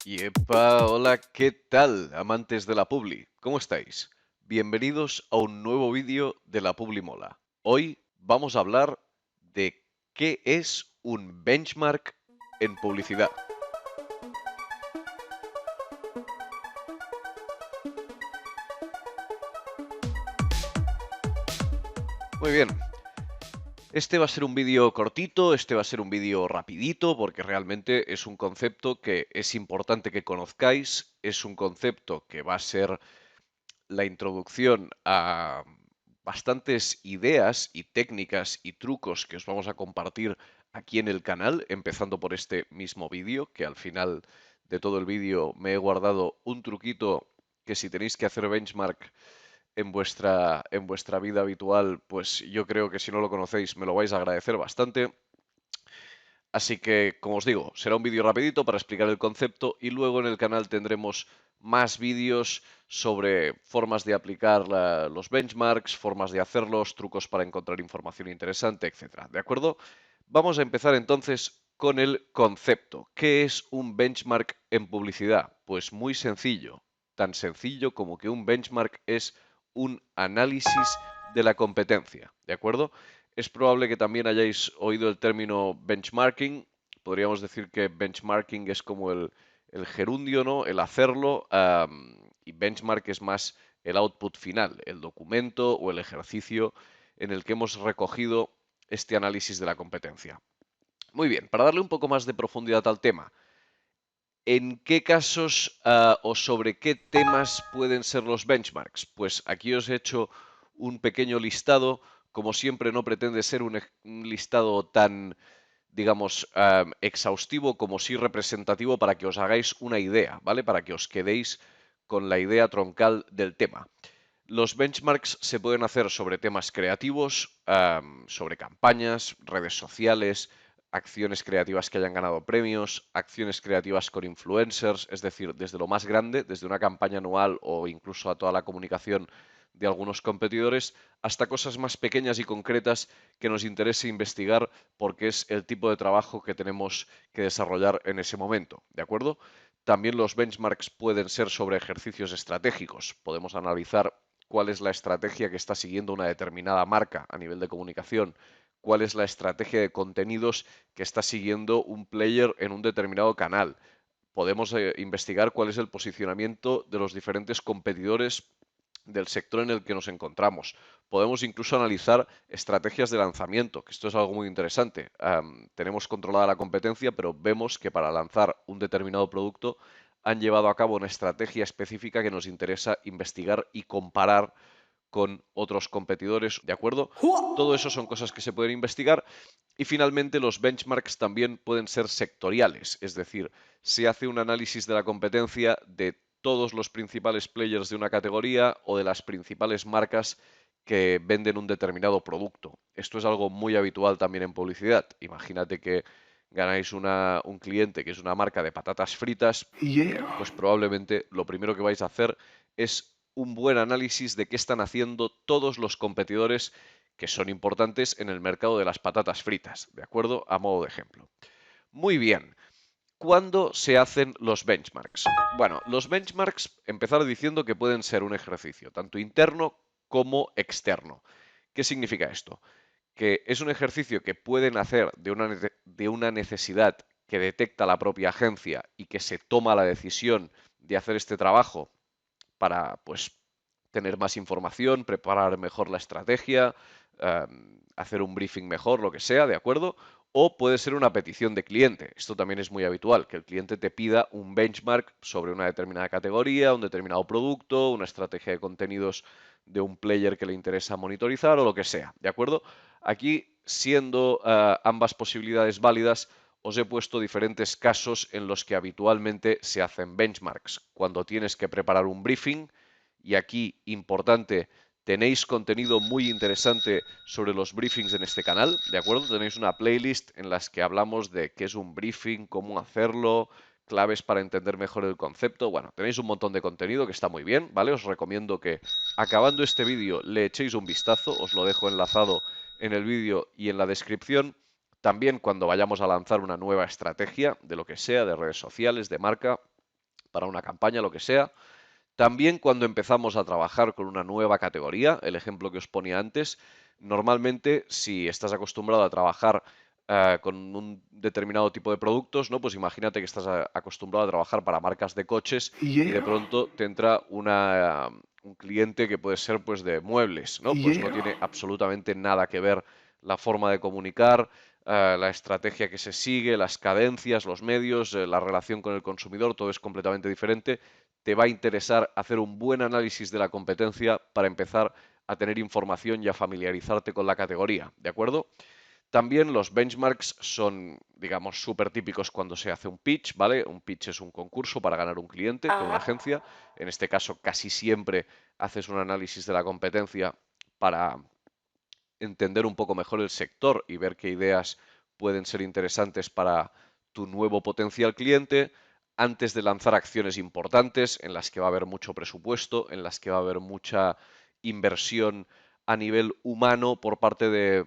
Yepa, hola, ¿qué tal, amantes de la Publi? ¿Cómo estáis? Bienvenidos a un nuevo vídeo de la Publi Mola. Hoy vamos a hablar de qué es un benchmark en publicidad. Muy bien, este va a ser un vídeo cortito, este va a ser un vídeo rapidito, porque realmente es un concepto que es importante que conozcáis, es un concepto que va a ser la introducción a bastantes ideas y técnicas y trucos que os vamos a compartir aquí en el canal, empezando por este mismo vídeo, que al final de todo el vídeo me he guardado un truquito que si tenéis que hacer benchmark en vuestra vida habitual, pues yo creo que si no lo conocéis me lo vais a agradecer bastante. Así que, como os digo, será un vídeo rapidito para explicar el concepto y luego en el canal tendremos más vídeos sobre formas de aplicar los benchmarks, formas de hacerlos, trucos para encontrar información interesante, etcétera. ¿De acuerdo? Vamos a empezar entonces con el concepto. ¿Qué es un benchmark en publicidad? Pues muy sencillo, tan sencillo como que un benchmark es un análisis de la competencia, ¿de acuerdo? Es probable que también hayáis oído el término benchmarking. Podríamos decir que benchmarking es como el gerundio, ¿no? El hacerlo, y benchmark es más el output final, el documento o el ejercicio en el que hemos recogido este análisis de la competencia. Muy bien, para darle un poco más de profundidad al tema, ¿en qué casos o sobre qué temas pueden ser los benchmarks? Pues aquí os he hecho un pequeño listado. Como siempre, no pretende ser un listado tan, digamos, exhaustivo como sí representativo para que os hagáis una idea, ¿vale? Para que os quedéis con la idea troncal del tema. Los benchmarks se pueden hacer sobre temas creativos, sobre campañas, redes sociales, acciones creativas que hayan ganado premios, acciones creativas con influencers, es decir, desde lo más grande, desde una campaña anual o incluso a toda la comunicación de algunos competidores, hasta cosas más pequeñas y concretas que nos interese investigar porque es el tipo de trabajo que tenemos que desarrollar en ese momento, ¿de acuerdo? También los benchmarks pueden ser sobre ejercicios estratégicos. Podemos analizar cuál es la estrategia que está siguiendo una determinada marca a nivel de comunicación, cuál es la estrategia de contenidos que está siguiendo un player en un determinado canal. Podemos investigar cuál es el posicionamiento de los diferentes competidores del sector en el que nos encontramos. Podemos incluso analizar estrategias de lanzamiento, que esto es algo muy interesante. Tenemos controlada la competencia, pero vemos que para lanzar un determinado producto han llevado a cabo una estrategia específica que nos interesa investigar y comparar con otros competidores, ¿de acuerdo? Todo eso son cosas que se pueden investigar. Y finalmente los benchmarks también pueden ser sectoriales, es decir, se hace un análisis de la competencia de todos los principales players de una categoría o de las principales marcas que venden un determinado producto. Esto es algo muy habitual también en publicidad. Imagínate que ganáis un cliente que es una marca de patatas fritas, Yeah. pues probablemente lo primero que vais a hacer es un buen análisis de qué están haciendo todos los competidores que son importantes en el mercado de las patatas fritas, ¿de acuerdo? A modo de ejemplo. Muy bien. ¿Cuándo se hacen los benchmarks? Bueno, los benchmarks, empezar diciendo que pueden ser un ejercicio tanto interno como externo. ¿Qué significa esto? Que es un ejercicio que pueden hacer de una necesidad que detecta la propia agencia y que se toma la decisión de hacer este trabajo para, pues, tener más información, preparar mejor la estrategia, hacer un briefing mejor, lo que sea, ¿de acuerdo? O puede ser una petición de cliente. Esto también es muy habitual, que el cliente te pida un benchmark sobre una determinada categoría, un determinado producto, una estrategia de contenidos de un player que le interesa monitorizar o lo que sea, ¿de acuerdo? Aquí, siendo ambas posibilidades válidas, os he puesto diferentes casos en los que habitualmente se hacen benchmarks. Cuando tienes que preparar un briefing, y aquí, importante, tenéis contenido muy interesante sobre los briefings en este canal, ¿de acuerdo? Tenéis una playlist en las que hablamos de qué es un briefing, cómo hacerlo, claves para entender mejor el concepto. Bueno, tenéis un montón de contenido que está muy bien, ¿vale? Os recomiendo que acabando este vídeo le echéis un vistazo, os lo dejo enlazado en el vídeo y en la descripción. También cuando vayamos a lanzar una nueva estrategia de lo que sea, de redes sociales, de marca, para una campaña, lo que sea. También cuando empezamos a trabajar con una nueva categoría, el ejemplo que os ponía antes, normalmente si estás acostumbrado a trabajar con un determinado tipo de productos, ¿no? Pues imagínate que estás acostumbrado a trabajar para marcas de coches y de Yeah, pronto te entra un cliente que puede ser pues de muebles, ¿no? Pues no yeah, tiene absolutamente nada que ver la forma de comunicar, la estrategia que se sigue, las cadencias, los medios, la relación con el consumidor, todo es completamente diferente. Te va a interesar hacer un buen análisis de la competencia para empezar a tener información y a familiarizarte con la categoría, ¿de acuerdo? También los benchmarks son, digamos, súper típicos cuando se hace un pitch, ¿vale? Un pitch es un concurso para ganar un cliente con una agencia. En este caso, casi siempre haces un análisis de la competencia para entender un poco mejor el sector y ver qué ideas pueden ser interesantes para tu nuevo potencial cliente antes de lanzar acciones importantes en las que va a haber mucho presupuesto, en las que va a haber mucha inversión a nivel humano por parte de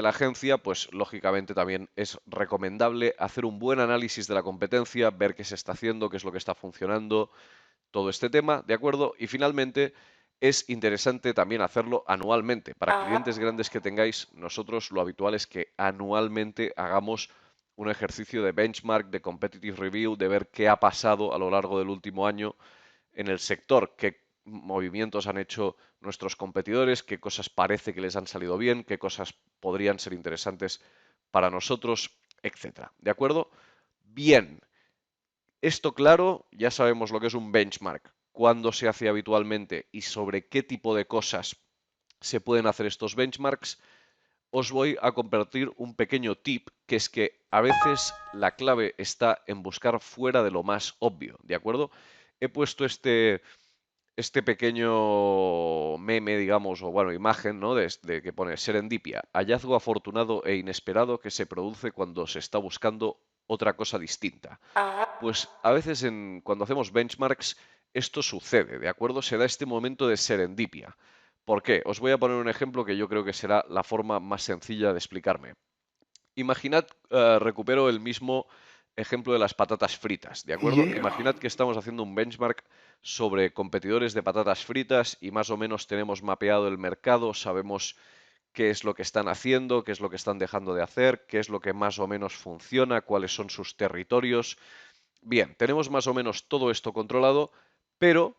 la agencia, pues lógicamente también es recomendable hacer un buen análisis de la competencia, ver qué se está haciendo, qué es lo que está funcionando, todo este tema, ¿de acuerdo? Y finalmente es interesante también hacerlo anualmente. Para clientes grandes que tengáis, nosotros lo habitual es que anualmente hagamos un ejercicio de benchmark, de competitive review, de ver qué ha pasado a lo largo del último año en el sector, qué movimientos han hecho nuestros competidores, qué cosas parece que les han salido bien, qué cosas podrían ser interesantes para nosotros, etcétera. ¿De acuerdo? Bien, esto claro, ya sabemos lo que es un benchmark, cuándo se hace habitualmente y sobre qué tipo de cosas se pueden hacer estos benchmarks. Os voy a compartir un pequeño tip, que es que a veces la clave está en buscar fuera de lo más obvio, ¿de acuerdo? He puesto este pequeño meme, digamos, o bueno, imagen, ¿no? De que pone serendipia, hallazgo afortunado e inesperado que se produce cuando se está buscando otra cosa distinta. Pues a veces cuando hacemos benchmarks esto sucede, ¿de acuerdo? Se da este momento de serendipia. ¿Por qué? Os voy a poner un ejemplo que yo creo que será la forma más sencilla de explicarme. Imaginad, recupero el mismo ejemplo de las patatas fritas, ¿de acuerdo? yeah. Imaginad que estamos haciendo un benchmark sobre competidores de patatas fritas y más o menos tenemos mapeado el mercado, sabemos qué es lo que están haciendo, qué es lo que están dejando de hacer, qué es lo que más o menos funciona, cuáles son sus territorios. Bien, tenemos más o menos todo esto controlado, pero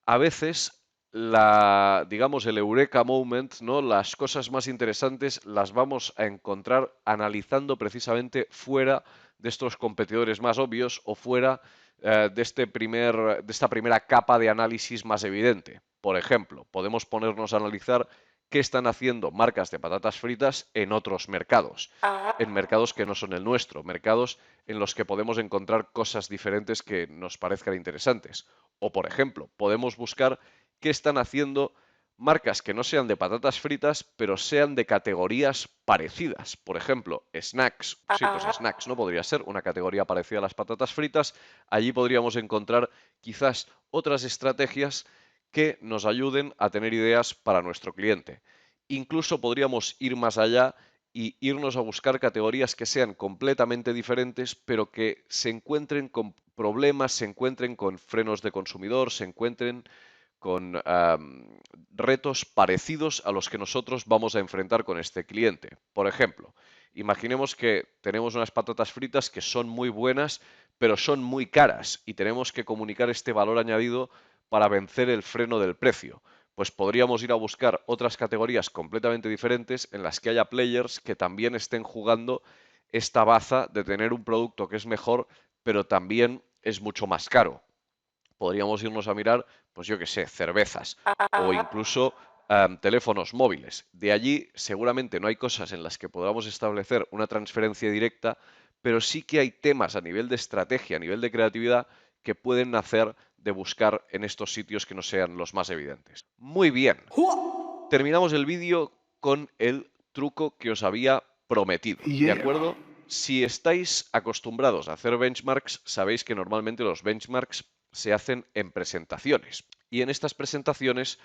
a veces digamos, el eureka moment, ¿no? Las cosas más interesantes las vamos a encontrar analizando precisamente fuera de estos competidores más obvios o fuera de esta primera capa de análisis más evidente. Por ejemplo, podemos ponernos a analizar qué están haciendo marcas de patatas fritas en otros mercados, en mercados que no son el nuestro, mercados en los que podemos encontrar cosas diferentes que nos parezcan interesantes. O, por ejemplo, podemos buscar qué están haciendo marcas que no sean de patatas fritas, pero sean de categorías parecidas. Por ejemplo, snacks. Sí, pues snacks, ¿no? Podría ser una categoría parecida a las patatas fritas. Allí podríamos encontrar quizás otras estrategias que nos ayuden a tener ideas para nuestro cliente. Incluso podríamos ir más allá y irnos a buscar categorías que sean completamente diferentes, pero que se encuentren con problemas, se encuentren con frenos de consumidor, se encuentren con retos parecidos a los que nosotros vamos a enfrentar con este cliente. Por ejemplo, imaginemos que tenemos unas patatas fritas que son muy buenas, pero son muy caras y tenemos que comunicar este valor añadido para vencer el freno del precio. Pues podríamos ir a buscar otras categorías completamente diferentes en las que haya players que también estén jugando esta baza de tener un producto que es mejor, pero también es mucho más caro. Podríamos irnos a mirar, pues yo qué sé, cervezas o incluso teléfonos móviles. De allí seguramente no hay cosas en las que podamos establecer una transferencia directa, pero sí que hay temas a nivel de estrategia, a nivel de creatividad, que pueden nacer de buscar en estos sitios que no sean los más evidentes. Muy bien, terminamos el vídeo con el truco que os había prometido, ¿de Yeah. acuerdo? Si estáis acostumbrados a hacer benchmarks, sabéis que normalmente los benchmarks se hacen en presentaciones. Y en estas presentaciones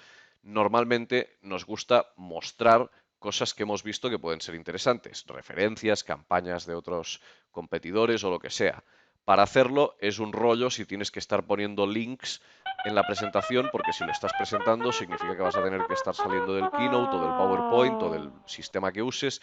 normalmente nos gusta mostrar cosas que hemos visto que pueden ser interesantes, referencias, campañas de otros competidores o lo que sea. Para hacerlo es un rollo si tienes que estar poniendo links en la presentación, porque si lo estás presentando significa que vas a tener que estar saliendo del Keynote o del PowerPoint o del sistema que uses,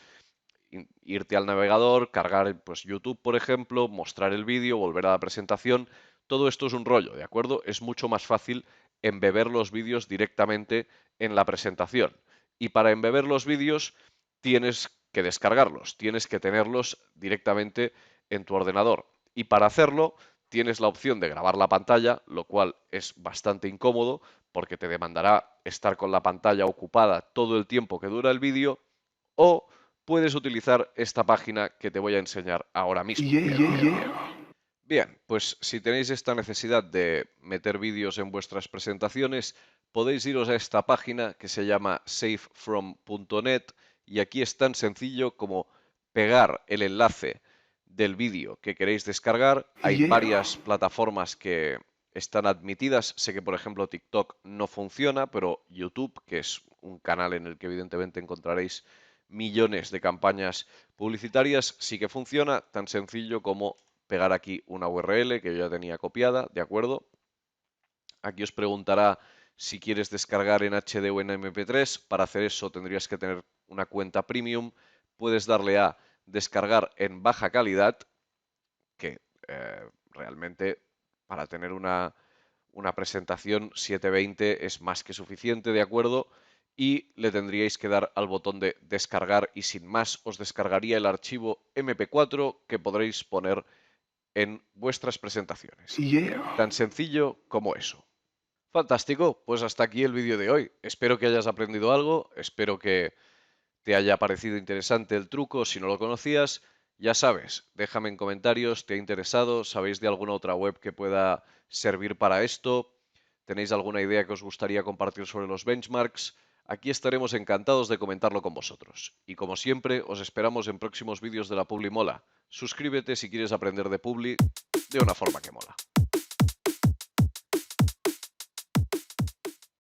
irte al navegador, cargar pues, YouTube, por ejemplo, mostrar el vídeo, volver a la presentación. Todo esto es un rollo, ¿de acuerdo? Es mucho más fácil embeber los vídeos directamente en la presentación. Y para embeber los vídeos tienes que descargarlos, tienes que tenerlos directamente en tu ordenador. Y para hacerlo tienes la opción de grabar la pantalla, lo cual es bastante incómodo porque te demandará estar con la pantalla ocupada todo el tiempo que dura el vídeo, o puedes utilizar esta página que te voy a enseñar ahora mismo. Bien, pues si tenéis esta necesidad de meter vídeos en vuestras presentaciones, podéis iros a esta página que se llama safefrom.net, y aquí es tan sencillo como pegar el enlace del vídeo que queréis descargar. Hay varias plataformas que están admitidas. Sé que, por ejemplo, TikTok no funciona, pero YouTube, que es un canal en el que evidentemente encontraréis millones de campañas publicitarias, sí que funciona, tan sencillo como pegar aquí una URL que yo ya tenía copiada, ¿de acuerdo? Aquí os preguntará si quieres descargar en HD o en MP3. Para hacer eso tendrías que tener una cuenta premium. Puedes darle a descargar en baja calidad, que realmente para tener una presentación 720 es más que suficiente, ¿de acuerdo? Y le tendríais que dar al botón de descargar y sin más os descargaría el archivo MP4 que podréis poner en vuestras presentaciones. Tan sencillo como eso. Fantástico, pues hasta aquí el vídeo de hoy. Espero que hayas aprendido algo, espero que te haya parecido interesante el truco. Si no lo conocías, ya sabes, déjame en comentarios, ¿te ha interesado? ¿Sabéis de alguna otra web que pueda servir para esto? ¿Tenéis alguna idea que os gustaría compartir sobre los benchmarks? Aquí estaremos encantados de comentarlo con vosotros. Y como siempre, os esperamos en próximos vídeos de la Publi Mola. Suscríbete si quieres aprender de Publi de una forma que mola.